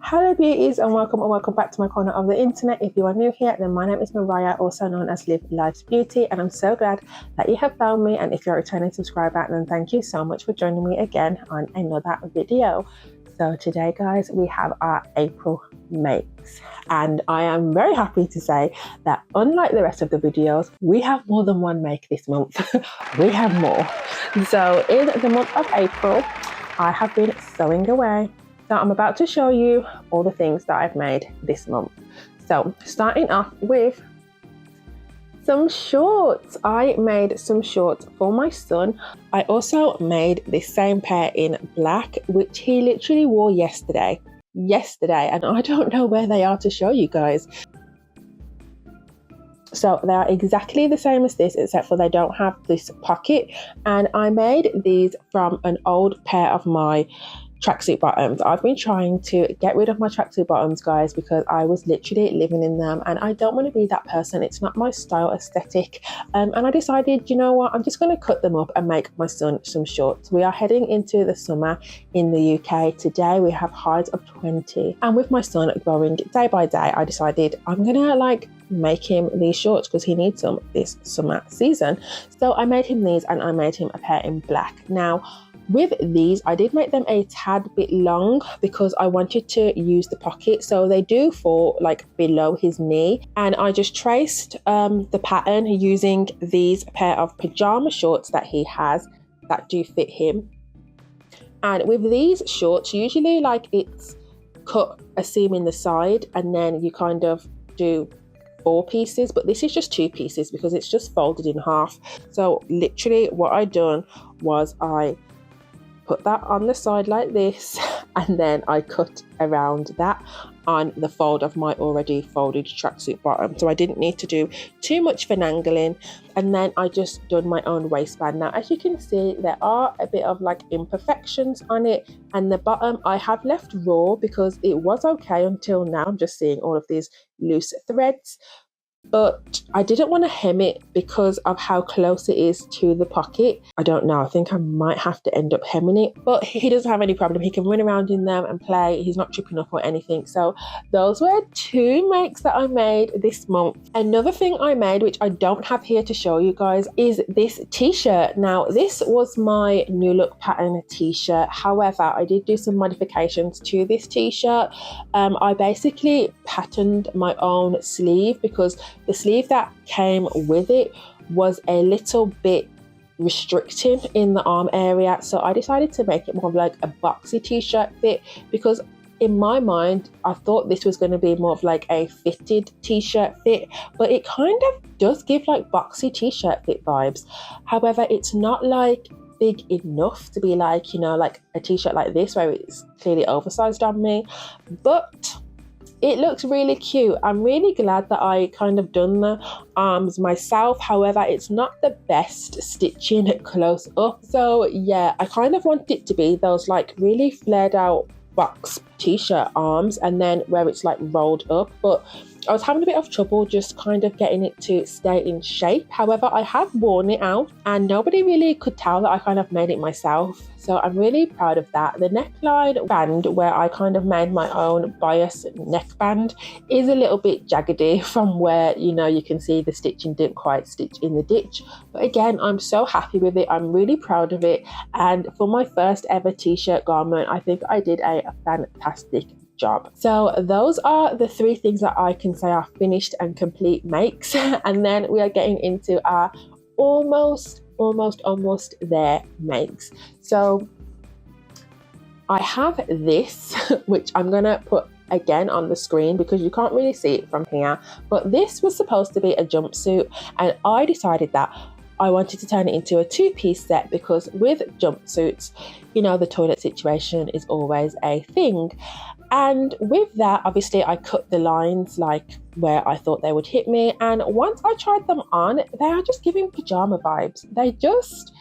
Hello beauties and welcome back to my corner of the internet. If you are new here, then my name is Mariah, also known as Live Life's Beauty, and I'm so glad that you have found me. And if you're a returning subscriber, then thank you so much for joining me again on another video. So today guys, we have our April makes, and I am very happy to say that unlike the rest of the videos, we have more than one make this month. We have more. So in the month of April, I have been sewing away. So I'm about to show you all the things that I've made this month. So starting off with some shorts. I made some shorts for my son. I also made the same pair in black, which he literally wore yesterday, and I don't know where they are to show you guys. So they are exactly the same as this, except for they don't have this pocket, and I made these from an old pair of my tracksuit bottoms. I've been trying to get rid of my tracksuit bottoms, guys, because I was literally living in them and I don't want to be that person. It's not my style aesthetic, and I decided, you know what, I'm just going to cut them up and make my son some shorts. We are heading into the summer in the UK. Today we have highs of 20, and with my son growing day by day, I decided I'm gonna make him these shorts because he needs them this summer season. So I made him these, and I made him a pair in black. Now with these, I did make them a tad bit long because I wanted to use the pocket, so they do fall below his knee, and I just traced the pattern using these pair of pajama shorts that he has that do fit him. And with these shorts, usually it's cut a seam in the side and then you kind of do 4 pieces, but this is just 2 pieces because it's just folded in half. So literally what I done was I put that on the side like this, and then I cut around that on the fold of my already folded tracksuit bottom. So I didn't need to do too much finagling, and then I just done my own waistband. Now as you can see, there are a bit of imperfections on it, and the bottom I have left raw because it was okay until now. I'm just seeing all of these loose threads, but I didn't want to hem it because of how close it is to the pocket. I don't know, I think I might have to end up hemming it, but he doesn't have any problem. He can run around in them and play. He's not tripping up or anything. So those were 2 makes that I made this month. Another thing I made, which I don't have here to show you guys, is this t-shirt. Now this was my new look pattern t-shirt. However, I did do some modifications to this t-shirt. I basically patterned my own sleeve because the sleeve that came with it was a little bit restricting in the arm area, so I decided to make it more of a boxy t-shirt fit, because in my mind I thought this was going to be more of a fitted t-shirt fit, but it kind of does give boxy t-shirt fit vibes. However, it's not big enough to be a t-shirt like this where it's clearly oversized on me, but it looks really cute. I'm really glad that I kind of done the arms myself. However, it's not the best stitching close up. So yeah, I kind of want it to be those really flared out box t-shirt arms, and then where it's rolled up, but I was having a bit of trouble just kind of getting it to stay in shape. However, I have worn it out and nobody really could tell that I kind of made it myself. So I'm really proud of that. The neckline band, where I kind of made my own bias neckband, is a little bit jaggedy from where, you can see the stitching didn't quite stitch in the ditch. But again, I'm so happy with it. I'm really proud of it. And for my first ever t-shirt garment, I think I did a fantastic job. So those are the 3 things that I can say are finished and complete makes. And then we are getting into our almost there makes. So I have this, which I'm gonna put again on the screen because you can't really see it from here, but this was supposed to be a jumpsuit, and I decided that I wanted to turn it into a 2-piece set because with jumpsuits, the toilet situation is always a thing. And with that, obviously I cut the lines where I thought they would hit me, and once I tried them on, they are just giving pajama vibes. They just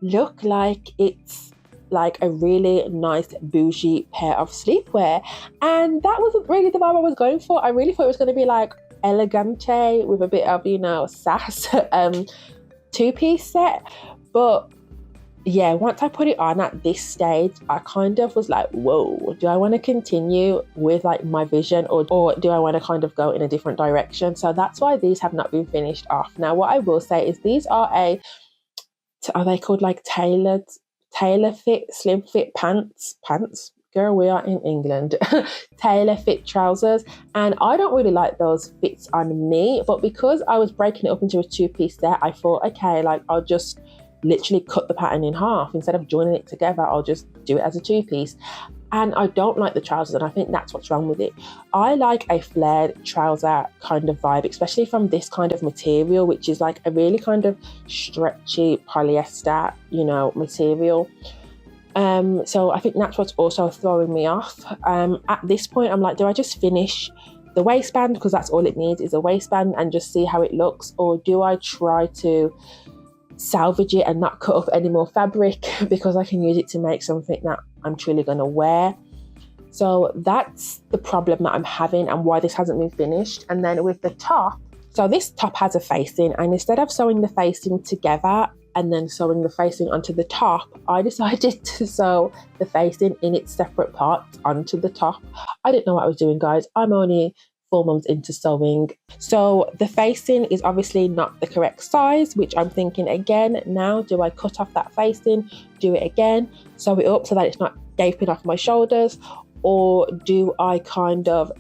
look like it's a really nice bougie pair of sleepwear, and that wasn't really the vibe I was going for. I really thought it was going to be elegante with a bit of sass 2-piece set, but yeah, once I put it on at this stage, I kind of was like, whoa, do I want to continue with like my vision, or do I want to kind of go in a different direction? So that's why these have not been finished off. Now, what I will say is these are they called like tailor fit, slim fit pants? Girl, we are in England. Tailor fit trousers. And I don't really like those fits on me, but because I was breaking it up into a two-piece set, I thought, okay, like I'll just literally cut the pattern in half. Instead of joining it together, I'll just do it as a two-piece. And I don't like the trousers, and I think that's what's wrong with it. I like a flared trouser kind of vibe, especially from this kind of material, which is like a really kind of stretchy polyester, material. So I think that's what's also throwing me off. At this point, I'm like, do I just finish the waistband, because that's all it needs is a waistband, and just see how it looks, or do I try to salvage it and not cut up any more fabric because I can use it to make something that I'm truly going to wear? So that's the problem that I'm having and why this hasn't been finished. And then with the top, so this top has a facing, and instead of sewing the facing together and then sewing the facing onto the top, I decided to sew the facing in its separate parts onto the top. I didn't know what I was doing, guys. I'm only 4 months into sewing. So the facing is obviously not the correct size, which I'm thinking again, now do I cut off that facing, do it again, sew it up so that it's not gaping off my shoulders, or do I kind of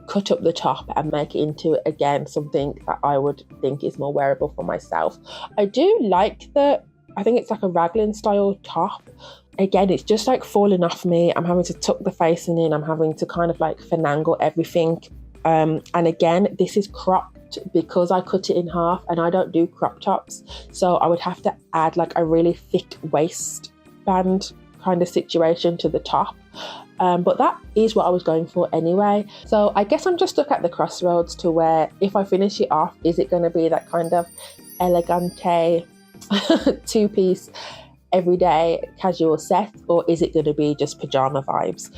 cut up the top and make it into, again, something that I would think is more wearable for myself? I do like I think it's like a raglan style top. Again, it's just like falling off me. I'm having to tuck the facing in. I'm having to kind of like finagle everything. And again, this is cropped because I cut it in half, and I don't do crop tops. So I would have to add like a really thick waistband kind of situation to the top. But that is what I was going for anyway. So I guess I'm just stuck at the crossroads to where, if I finish it off, is it going to be that kind of elegante two-piece everyday casual set, or is it going to be just pajama vibes?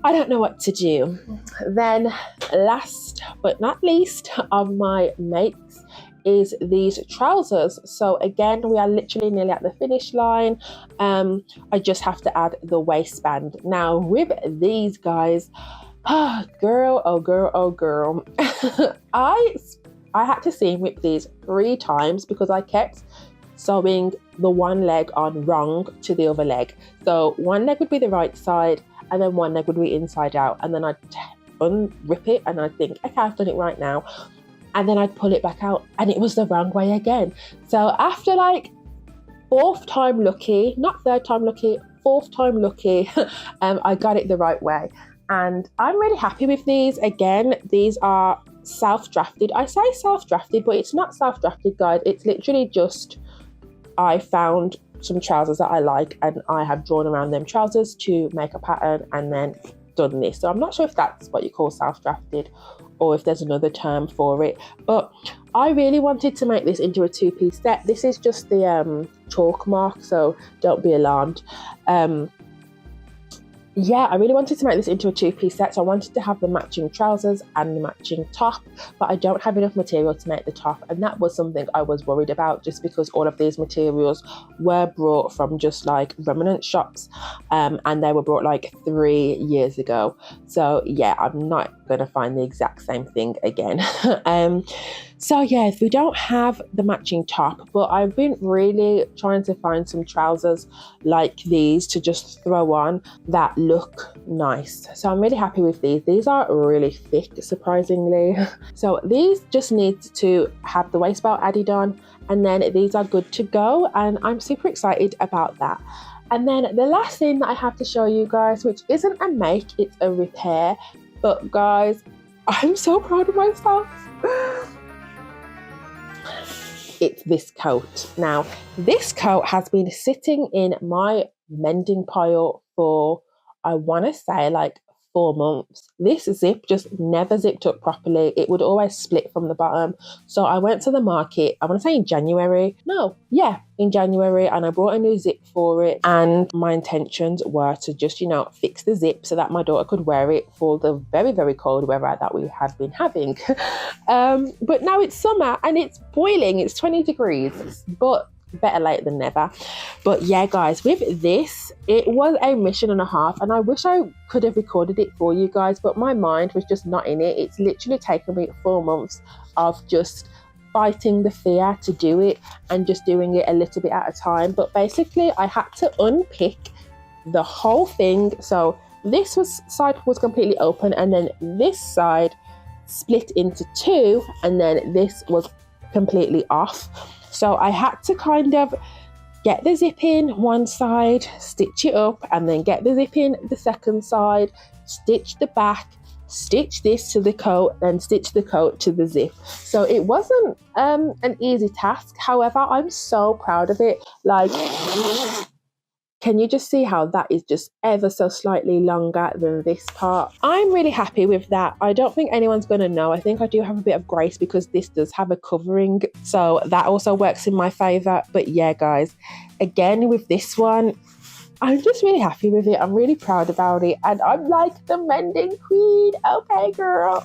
I don't know what to do. Then last but not least of my makes is these trousers. So again, we are literally nearly at the finish line. I just have to add the waistband. Now with these guys, girl, oh girl, oh girl. I had to seam whip these 3 times because I kept sewing the one leg on wrong to the other leg. So one leg would be the right side, and then one leg would be inside out, and then I'd unrip it and I'd think, okay, I've done it right now, and then I'd pull it back out and it was the wrong way again. So after like 4th time lucky, not 3rd time lucky, 4th time lucky, I got it the right way, and I'm really happy with these. Again, these are self-drafted. I say self-drafted, but it's not self-drafted, guys. It's literally just, I found some trousers that I like and I have drawn around them trousers to make a pattern and then done this. So I'm not sure if that's what you call self-drafted or if there's another term for it, but I really wanted to make this into a 2-piece set. This is just the chalk mark, so don't be alarmed. Yeah, I really wanted to make this into a 2-piece set, so I wanted to have the matching trousers and the matching top, but I don't have enough material to make the top, and that was something I was worried about, just because all of these materials were brought from just like remnant shops, and they were brought like 3 years ago. So yeah, I'm not going to find the exact same thing again. So yes, we don't have the matching top, but I've been really trying to find some trousers like these to just throw on that look nice. So I'm really happy with these. These are really thick, surprisingly. So these just need to have the waist belt added on, and then these are good to go, and I'm super excited about that. And then the last thing that I have to show you guys, which isn't a make, it's a repair, but guys, I'm so proud of myself. It's this coat. Now, this coat has been sitting in my mending pile for, I want to say, like 4 months. This zip just never zipped up properly. It would always split from the bottom. So I went to the market, I want to say in January, and I brought a new zip for it, and my intentions were to just, fix the zip so that my daughter could wear it for the very, very cold weather that we have been having. But now it's summer and it's boiling, it's 20 degrees, but better late than never. But yeah, guys, with this, it was a mission and a half, and I wish I could have recorded it for you guys, but my mind was just not in it. It's literally taken me 4 months of just fighting the fear to do it and just doing it a little bit at a time. But basically, I had to unpick the whole thing. So this side was completely open, and then this side split into 2, and then this was completely off. So I had to kind of get the zip in one side, stitch it up, and then get the zip in the second side, stitch the back, stitch this to the coat, and stitch the coat to the zip. So it wasn't an easy task. However, I'm so proud of it. Like, can you just see how that is just ever so slightly longer than this part? I'm really happy with that. I don't think anyone's going to know. I think I do have a bit of grace because this does have a covering. So that also works in my favour. But yeah, guys, again, with this one, I'm just really happy with it. I'm really proud about it. And I'm like the mending queen. Okay, girl.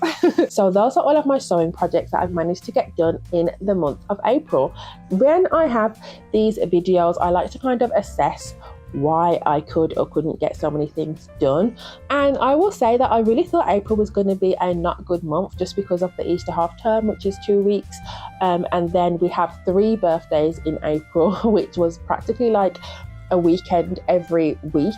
So those are all of my sewing projects that I've managed to get done in the month of April. When I have these videos, I like to kind of assess why I could or couldn't get so many things done. And I will say that I really thought April was going to be a not good month just because of the Easter half term, which is 2 weeks. And then we have 3 birthdays in April, which was practically like a weekend every week.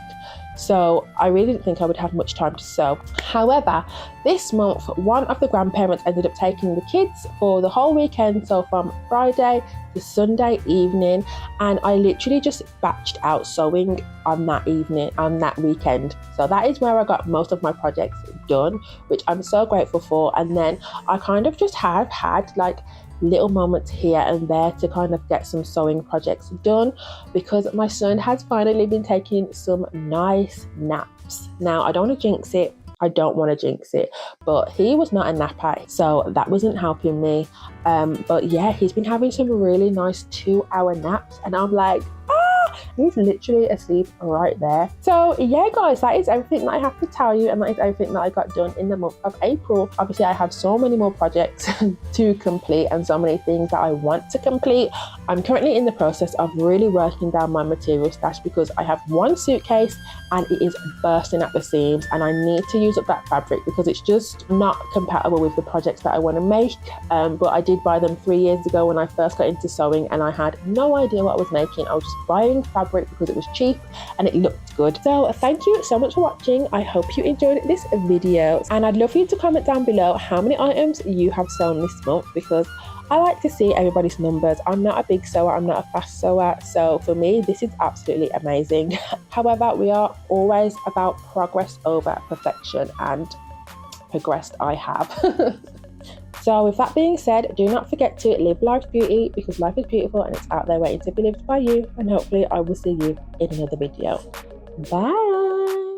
So I really didn't think I would have much time to sew. However, this month, one of the grandparents ended up taking the kids for the whole weekend, so from Friday to Sunday evening, and I literally just batched out sewing on that evening, on that weekend. So that is where I got most of my projects done, which I'm so grateful for. And then I kind of just have had like little moments here and there to kind of get some sewing projects done, because my son has finally been taking some nice naps. Now, I don't want to jinx it. But he was not a napper, so that wasn't helping me. But yeah, he's been having some really nice 2-hour naps, and I'm like, he's literally asleep right there. So yeah, guys, that is everything that I have to tell you, and that is everything that I got done in the month of April. Obviously, I have so many more projects to complete and so many things that I want to complete. I'm currently in the process of really working down my material stash because I have one suitcase and it is bursting at the seams, and I need to use up that fabric because it's just not compatible with the projects that I want to make. But I did buy them 3 years ago when I first got into sewing, and I had no idea what I was making. I was just buying fabric because it was cheap and it looked good. So thank you so much for watching. I hope you enjoyed this video, and I'd love for you to comment down below how many items you have sewn this month, because I like to see everybody's numbers. I'm not a big sewer, I'm not a fast sewer, so for me this is absolutely amazing. However, we are always about progress over perfection, and progressed I have. So with that being said, do not forget to live life's beauty, because life is beautiful and it's out there waiting to be lived by you. And hopefully I will see you in another video. Bye.